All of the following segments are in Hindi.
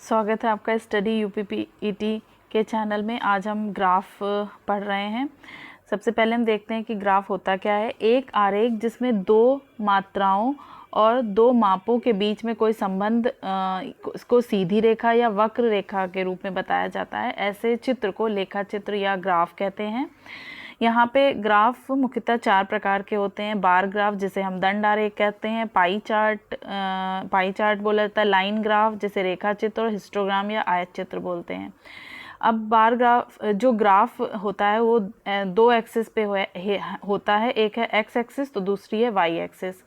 स्वागत है आपका स्टडी यूपीपीईटी के चैनल में। आज हम ग्राफ पढ़ रहे हैं। सबसे पहले हम देखते हैं कि ग्राफ होता क्या है। एक आरेख जिसमें दो मात्राओं और दो मापों के बीच में कोई संबंध इसको सीधी रेखा या वक्र रेखा के रूप में बताया जाता है, ऐसे चित्र को लेखा चित्र या ग्राफ कहते हैं। यहाँ पे ग्राफ मुख्यतः चार प्रकार के होते हैं। बार ग्राफ जिसे हम दंड आरेख कहते हैं, पाई चार्ट बोला जाता है, लाइन ग्राफ जिसे रेखा चित्र और हिस्टोग्राम या आयत चित्र बोलते हैं। अब बार ग्राफ जो ग्राफ होता है वो दो एक्सिस पे होता है, एक है एक्स एक्सिस तो दूसरी है वाई एक्सिस।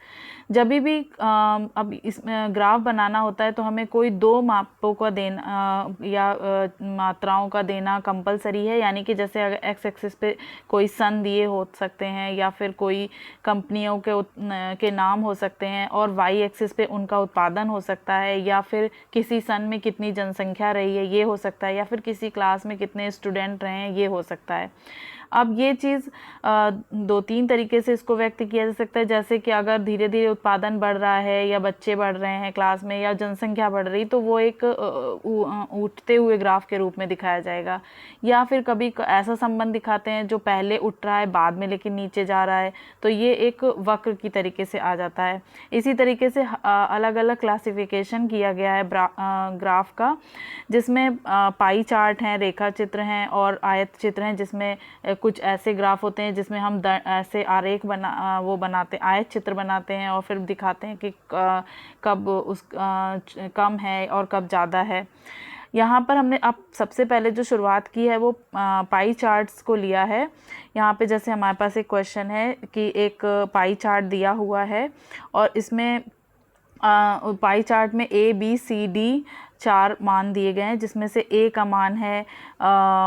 जब भी अब इस ग्राफ बनाना होता है तो हमें कोई दो मापों का देना या मात्राओं का देना कंपलसरी है। यानी कि जैसे अगर एक्स एक्सिस पे कोई सन दिए हो सकते हैं या फिर कोई कंपनियों के नाम हो सकते हैं, और वाई एक्सिस पे उनका उत्पादन हो सकता है, या फिर किसी सन में कितनी जनसंख्या रही है ये हो सकता है, या फिर किसी क्लास में कितने स्टूडेंट रहे हैं ये हो सकता है। अब ये चीज़ दो तीन तरीके से इसको व्यक्त किया जा सकता है। जैसे कि अगर धीरे धीरे उत्पादन बढ़ रहा है या बच्चे बढ़ रहे हैं क्लास में या जनसंख्या बढ़ रही, तो वो एक उठते हुए ग्राफ के रूप में दिखाया जाएगा। या फिर कभी ऐसा संबंध दिखाते हैं जो पहले उठ रहा है बाद में लेकिन नीचे जा रहा है, तो ये एक वक्र की तरीके से आ जाता है। इसी तरीके से अलग अलग क्लासिफिकेशन किया गया है ग्राफ का, जिसमें पाई चार्ट हैं, रेखा चित्र हैं और आयत चित्र हैं। जिसमें कुछ ऐसे ग्राफ होते हैं जिसमें हम ऐसे आरेख बनाते आयत चित्र बनाते हैं और फिर दिखाते हैं कि कब कम है और कब ज़्यादा है। यहाँ पर हमने अब सबसे पहले जो शुरुआत की है वो पाई चार्ट्स को लिया है। यहाँ पे जैसे हमारे पास एक क्वेश्चन है कि एक पाई चार्ट दिया हुआ है और इसमें पाई चार्ट में ए बी सी डी चार मान दिए गए हैं, जिसमें से ए का मान है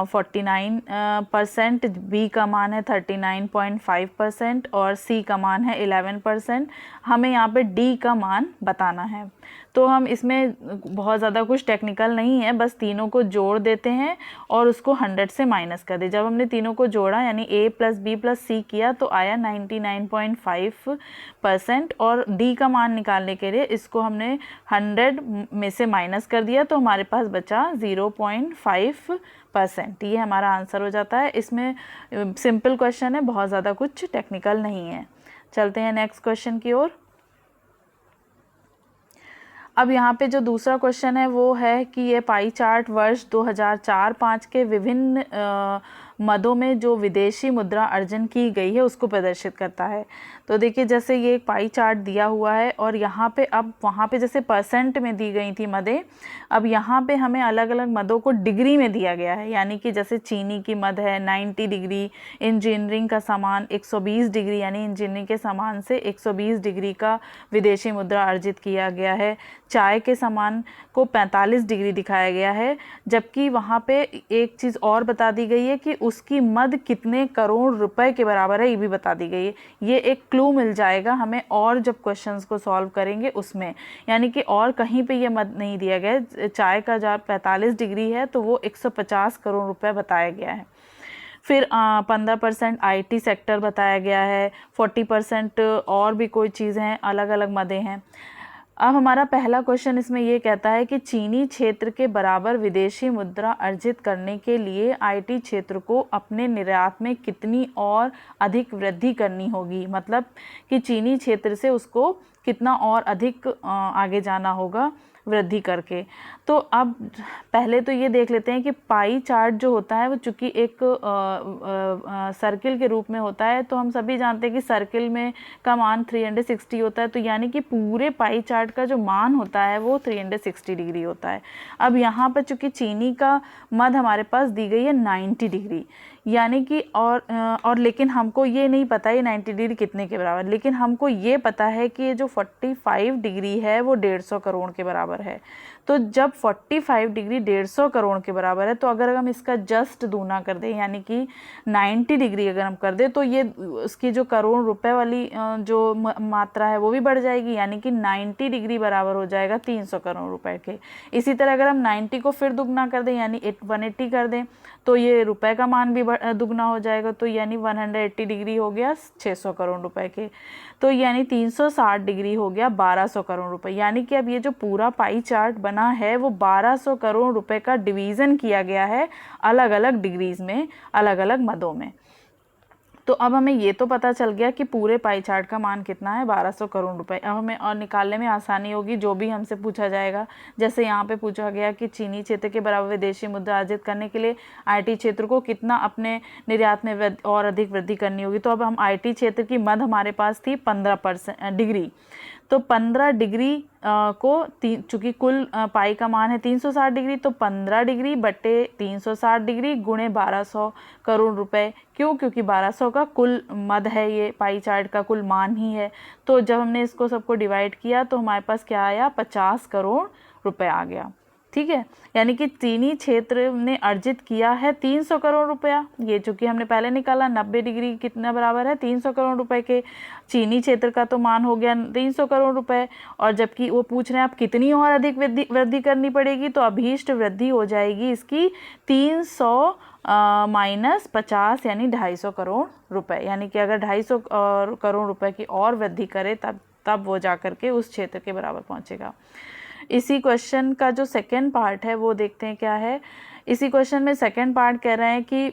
49%, बी का मान है 39.5% और सी का मान है 11%। हमें यहाँ पे डी का मान बताना है। तो हम इसमें बहुत ज़्यादा कुछ टेक्निकल नहीं है, बस तीनों को जोड़ देते हैं और उसको 100 से माइनस कर दे। जब हमने तीनों को जोड़ा यानी ए प्लस बी प्लस सी किया तो आया 99.5%, और डी का मान निकालने के लिए इसको हमने 100 में से माइनस कर दिया तो हमारे पास बचा 0.5%। ये हमारा आंसर हो जाता है। इसमें सिंपल क्वेश्चन है, बहुत ज़्यादा कुछ टेक्निकल नहीं है। चलते हैं नेक्स्ट क्वेश्चन की ओर। अब यहाँ पे जो दूसरा क्वेश्चन है वो है कि ये पाई चार्ट वर्ष 2004-05 के विभिन्न मदों में जो विदेशी मुद्रा अर्जन की गई है उसको प्रदर्शित करता है। तो देखिए जैसे ये एक पाई चार्ट दिया हुआ है और यहाँ पे अब वहाँ पे जैसे परसेंट में दी गई थी मदें, अब यहाँ पे हमें अलग अलग मदों को डिग्री में दिया गया है। यानी कि जैसे चीनी की मद है 90 डिग्री, इंजीनियरिंग का सामान 120 डिग्री, यानी इंजीनियरिंग के सामान से 120 डिग्री का विदेशी मुद्रा अर्जित किया गया है। चाय के सामान को 45 डिग्री दिखाया गया है। जबकि वहाँ पे एक चीज़ और बता दी गई है कि उसकी मद कितने करोड़ रुपए के बराबर है, ये भी बता दी गई है। ये एक क्लू मिल जाएगा हमें और जब क्वेश्चंस को सॉल्व करेंगे उसमें। यानी कि और कहीं पे ये मद नहीं दिया गया है। चाय का जब 45 डिग्री है तो वो 150 करोड़ रुपए बताया गया है। फिर 15% IT सेक्टर बताया गया है, 40% और भी कोई चीज़ें हैं, अलग अलग मदें हैं। अब हमारा पहला क्वेश्चन इसमें ये कहता है कि चीनी क्षेत्र के बराबर विदेशी मुद्रा अर्जित करने के लिए IT क्षेत्र को अपने निर्यात में कितनी और अधिक वृद्धि करनी होगी। मतलब कि चीनी क्षेत्र से उसको कितना और अधिक आगे जाना होगा वृद्धि करके। तो अब पहले तो ये देख लेते हैं कि पाई चार्ट जो होता है वो चूँकि एक सर्किल के रूप में होता है, तो हम सभी जानते हैं कि सर्किल में का मान 360 होता है। तो यानी कि पूरे पाई चार्ट का जो मान होता है वो 360 डिग्री होता है। अब यहाँ पर चूँकि चीनी का मद हमारे पास दी गई है 90 डिग्री, यानी कि और लेकिन हमको ये नहीं पता ये 90 डिग्री कितने के बराबर, लेकिन हमको ये पता है कि ये जो 45 डिग्री है वो 150 करोड़ के बराबर है। तो जब 45 डिग्री 150 करोड़ के बराबर है तो अगर हम इसका जस्ट दूना कर दें यानी कि 90 डिग्री अगर हम कर दें तो ये उसकी जो करोड़ रुपए वाली जो मात्रा है वो भी बढ़ जाएगी। यानी कि 90 डिग्री बराबर हो जाएगा 300 करोड़ रुपए के। इसी तरह अगर हम 90 को फिर दुगना कर दें यानी 180 कर दें तो ये रुपए का मान भी बढ़ दुगना हो जाएगा, तो यानी 180 डिग्री हो गया 600 करोड़ रुपए के, तो यानी 360 डिग्री हो गया 1200 करोड़ रुपए। यानी कि अब ये जो पूरा पाई चार्ट बना है वो 1200 करोड़ रुपए का डिवीज़न किया गया है अलग अलग डिग्रीज में, अलग अलग मदों में। तो अब हमें ये तो पता चल गया कि पूरे पाई चार्ट का मान कितना है, 1200 करोड़ रुपए। अब हमें और निकालने में आसानी होगी जो भी हमसे पूछा जाएगा। जैसे यहाँ पे पूछा गया कि चीनी क्षेत्र के बराबर विदेशी मुद्रा अर्जित करने के लिए आईटी क्षेत्र को कितना अपने निर्यात में और अधिक वृद्धि करनी होगी। तो अब हम आईटी क्षेत्र की मद हमारे पास थी 15% डिग्री, तो 15 डिग्री को चूँकि कुल पाई का मान है 360 डिग्री, तो 15 डिग्री बटे 360 डिग्री गुणे 1200 करोड़ रुपए। क्यों? क्योंकि 1200 का कुल मद है, ये पाई चार्ट का कुल मान ही है। तो जब हमने इसको सबको डिवाइड किया तो हमारे पास क्या आया, 50 करोड़ रुपए आ गया। ठीक है, यानी कि चीनी क्षेत्र ने अर्जित किया है 300 करोड़ रुपया। ये चूँकि हमने पहले निकाला 90 डिग्री कितना बराबर है 300 करोड़ रुपए के, चीनी क्षेत्र का तो मान हो गया 300 करोड़ रुपए। और जबकि वो पूछ रहे हैं आप कितनी और अधिक वृद्धि करनी पड़ेगी, तो अभीष्ट वृद्धि हो जाएगी इसकी 300 माइनस 50 यानी 250 करोड़ रुपए। यानी कि अगर 250 करोड़ रुपए की और वृद्धि करे तब वो जा कर के उस क्षेत्र के बराबर पहुंचेगा। इसी क्वेश्चन का जो सेकंड पार्ट है वो देखते हैं क्या है। इसी क्वेश्चन में सेकंड पार्ट कह रहे हैं कि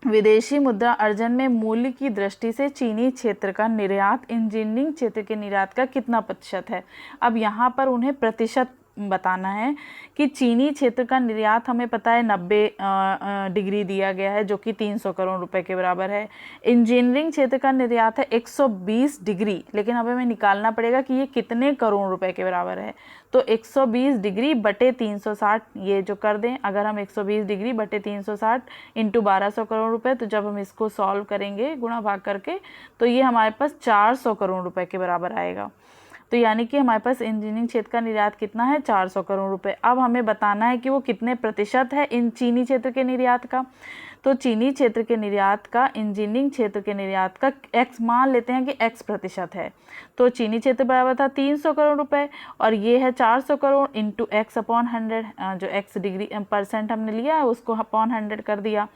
विदेशी मुद्रा अर्जन में मूल्य की दृष्टि से चीनी क्षेत्र का निर्यात इंजीनियरिंग क्षेत्र के निर्यात का कितना प्रतिशत है। अब यहाँ पर उन्हें प्रतिशत बताना है कि चीनी क्षेत्र का निर्यात हमें पता है 90 डिग्री दिया गया है जो कि 300 करोड़ रुपए के बराबर है। इंजीनियरिंग क्षेत्र का निर्यात है 120 डिग्री, लेकिन अब हमें निकालना पड़ेगा कि ये कितने करोड़ रुपए के बराबर है। तो 120 डिग्री बटे 360 ये जो कर दें, अगर हम 120 डिग्री बटे 360 इंटू 1200 करोड़ रुपए, तो जब हम इसको सॉल्व करेंगे गुणा भाग करके तो ये हमारे पास 400 करोड़ रुपए के बराबर आएगा। तो यानी कि हमारे पास इंजीनियरिंग क्षेत्र का निर्यात कितना है, 400 करोड़ रुपए। अब हमें बताना है कि वो कितने प्रतिशत है इन चीनी क्षेत्र के निर्यात का। तो चीनी क्षेत्र के निर्यात का इंजीनियरिंग क्षेत्र के निर्यात का x मान लेते हैं कि x प्रतिशत है। तो चीनी क्षेत्र बराबर था 300 करोड़ रुपए और ये है 400 करोड़ इंटू x अपॉन 100, जो x डिग्री परसेंट हमने लिया है उसको अपॉन 100 कर दिया।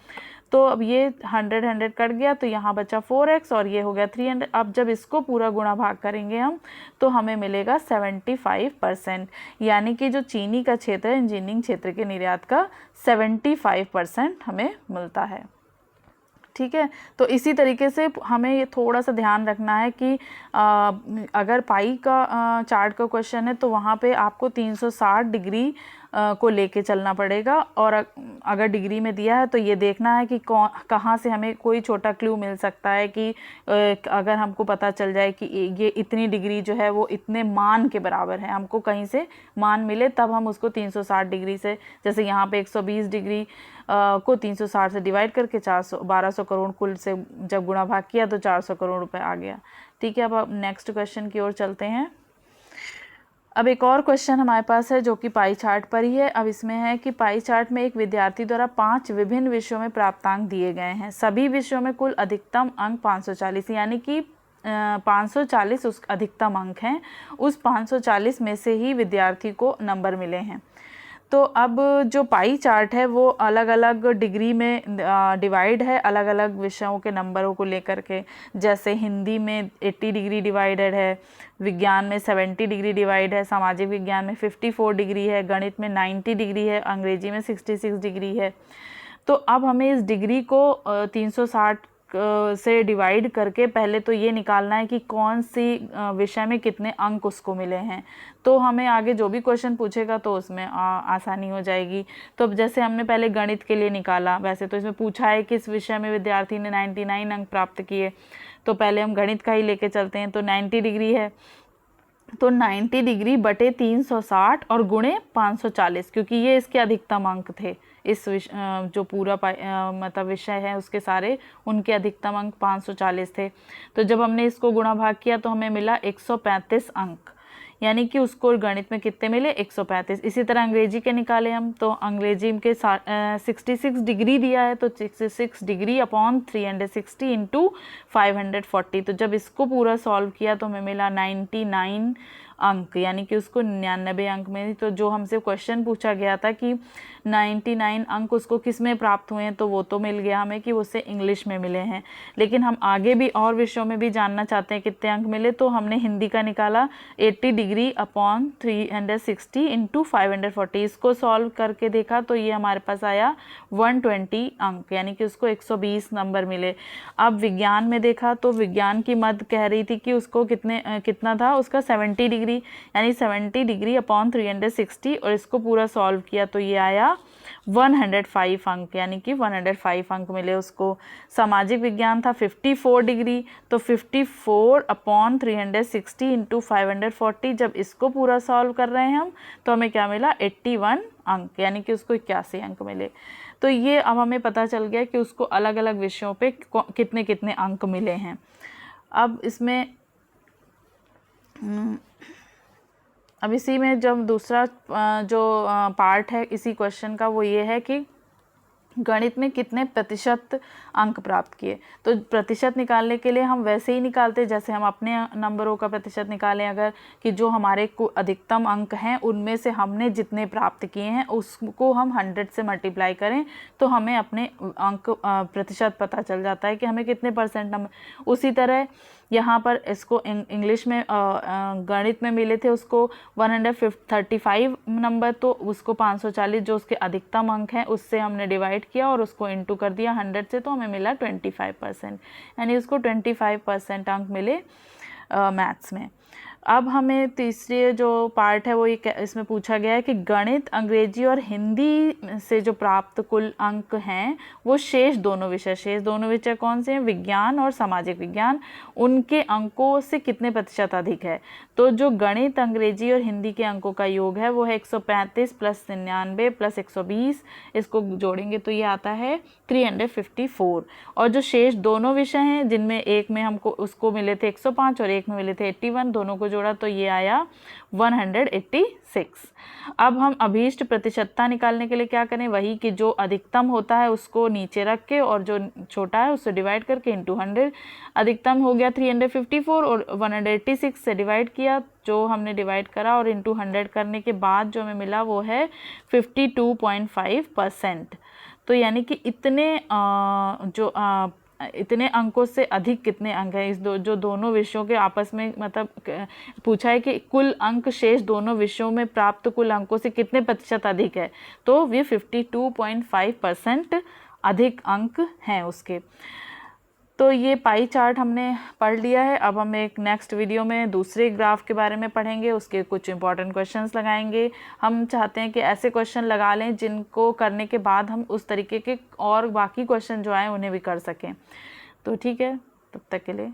तो अब ये 100 कट गया तो यहाँ बचा 4x और ये हो गया 300। अब जब इसको पूरा गुणा भाग करेंगे हम तो हमें मिलेगा 75%, यानी कि जो चीनी का क्षेत्र है इंजीनियरिंग क्षेत्र के निर्यात का 75% हमें मिलता है। ठीक है, तो इसी तरीके से हमें ये थोड़ा सा ध्यान रखना है कि अगर पाई का चार्ट का क्वेश्चन है तो वहाँ पे आपको 360 डिग्री को लेके चलना पड़ेगा। और अगर डिग्री में दिया है तो ये देखना है कि कहाँ से हमें कोई छोटा क्लू मिल सकता है कि अगर हमको पता चल जाए कि ये इतनी डिग्री जो है वो इतने मान के बराबर है, हमको कहीं से मान मिले तब हम उसको 360 डिग्री से, जैसे यहाँ पे 120 डिग्री को 360 से डिवाइड करके 1200 करोड़ कुल से जब गुणा भाग किया तो 400 करोड़ रुपए आ गया। ठीक है, अब नेक्स्ट क्वेश्चन की ओर चलते हैं। अब एक और क्वेश्चन हमारे पास है जो कि पाई चार्ट पर ही है। अब इसमें है कि पाई चार्ट में एक विद्यार्थी द्वारा 5 विभिन्न विषयों में प्राप्तांक दिए गए हैं। सभी विषयों में कुल अधिकतम अंक 540, यानी कि 540 उस अधिकतम अंक हैं। उस 540 में से ही विद्यार्थी को नंबर मिले हैं। तो अब जो पाई चार्ट है वो अलग अलग डिग्री में डिवाइड है, अलग अलग विषयों के नंबरों को लेकर के। जैसे हिंदी में 80 डिग्री डिवाइडेड है, विज्ञान में 70 डिग्री डिवाइड है, सामाजिक विज्ञान में 54 डिग्री है, गणित में 90 डिग्री है, अंग्रेजी में 66 डिग्री है। तो अब हमें इस डिग्री को 360 से डिवाइड करके पहले तो ये निकालना है कि कौन सी विषय में कितने अंक उसको मिले हैं। तो हमें आगे जो भी क्वेश्चन पूछेगा तो उसमें आसानी हो जाएगी। तो अब जैसे हमने पहले गणित के लिए निकाला, वैसे तो इसमें पूछा है कि इस विषय में विद्यार्थी ने 99 अंक प्राप्त किए, तो पहले हम गणित का ही लेके चलते हैं। तो 90 डिग्री है तो 90 डिग्री बटे 360 और गुणे 540, क्योंकि ये इसके अधिकतम अंक थे। इस जो पूरा मतलब विषय है उसके सारे उनके अधिकतम अंक 540 थे। तो जब हमने इसको गुणा भाग किया तो हमें मिला 135 अंक, यानी कि उसको गणित में कितने मिले 135। इसी तरह अंग्रेजी के निकाले हम, तो अंग्रेजी के 66 डिग्री दिया है तो 66 डिग्री अपॉन 360 इंटू 540। तो जब इसको पूरा सॉल्व किया तो हमें मिला 99 अंक, यानी कि उसको 99 अंक में। तो जो हमसे क्वेश्चन पूछा गया था कि 99 अंक उसको किस में प्राप्त हुए हैं, तो वो तो मिल गया हमें कि उससे इंग्लिश में मिले हैं। लेकिन हम आगे भी और विषयों में भी जानना चाहते हैं कितने अंक मिले, तो हमने हिंदी का निकाला 80 डिग्री अपॉन 360 इंटू 540। इसको सॉल्व करके देखा तो ये हमारे पास आया 120 अंक, यानी कि उसको 120 नंबर मिले। अब विज्ञान में देखा तो विज्ञान की मद कह रही थी कि उसको कितना था, उसका 70 डिग्री, यानी 70 डिग्री अपॉन 360, और इसको पूरा सॉल्व किया तो ये आया 105 अंक, यानी कि 105 अंक मिले उसको। सामाजिक विज्ञान था 54 डिग्री, तो 54 अपॉन 360 इंटू 540, जब इसको पूरा सॉल्व कर रहे हैं हम तो हमें क्या मिला 81 अंक, यानी कि उसको 81 अंक मिले। तो ये अब हमें पता चल गया कि उसको अलग अलग विषयों पे कितने कितने अंक मिले हैं। अब इसमें अब इसी में जब दूसरा जो पार्ट है इसी क्वेश्चन का वो ये है कि गणित में कितने प्रतिशत अंक प्राप्त किए। तो प्रतिशत निकालने के लिए हम वैसे ही निकालते जैसे हम अपने नंबरों का प्रतिशत निकालें, अगर कि जो हमारे को अधिकतम अंक हैं उनमें से हमने जितने प्राप्त किए हैं उसको हम 100 से मल्टीप्लाई करें तो हमें अपने अंक प्रतिशत पता चल जाता है कि हमें कितने परसेंट नंबर। उसी तरह यहाँ पर इसको इंग्लिश में गणित में मिले थे उसको 135 नंबर, तो उसको 540 जो उसके अधिकतम अंक हैं उससे हमने डिवाइड किया और उसको इनटू कर दिया 100 से, तो हमें मिला 25%, यानी उसको 25% अंक मिले मैथ्स में। अब हमें तीसरे जो पार्ट है वो ये इसमें पूछा गया है कि गणित, अंग्रेजी और हिंदी से जो प्राप्त कुल अंक हैं वो शेष दोनों विषय कौन से हैं, विज्ञान और सामाजिक विज्ञान, उनके अंकों से कितने प्रतिशत अधिक है। तो जो गणित, अंग्रेजी और हिंदी के अंकों का योग है वो है 135 प्लस 99 प्लस 120, इसको जोड़ेंगे तो ये आता है 354। और जो शेष दोनों विषय हैं जिनमें एक में हमको उसको मिले थे 105 और एक में मिले थे 81, दोनों को जोड़ा तो ये आया 186। अब हम अभीष्ट प्रतिशतता निकालने के लिए क्या करें, वही कि जो अधिकतम होता है उसको नीचे रख के और जो छोटा है उससे डिवाइड करके इंटू 100। अधिकतम हो गया 354 और 186 से डिवाइड किया, जो हमने डिवाइड करा और इंटू 100 करने के बाद जो हमें मिला वो है 52.5%। तो यानी कि इतने अंकों से अधिक कितने अंक हैं इस जो दोनों विषयों के आपस में, मतलब पूछा है कि कुल अंक शेष दोनों विषयों में प्राप्त कुल अंकों से कितने प्रतिशत अधिक है, तो ये 52.5% अधिक अंक हैं उसके। तो ये पाई चार्ट हमने पढ़ लिया है। अब हम एक नेक्स्ट वीडियो में दूसरे ग्राफ के बारे में पढ़ेंगे, उसके कुछ इंपॉर्टेंट क्वेश्चंस लगाएंगे। हम चाहते हैं कि ऐसे क्वेश्चन लगा लें जिनको करने के बाद हम उस तरीके के और बाकी क्वेश्चन जो आए उन्हें भी कर सकें। तो ठीक है, तब तक के लिए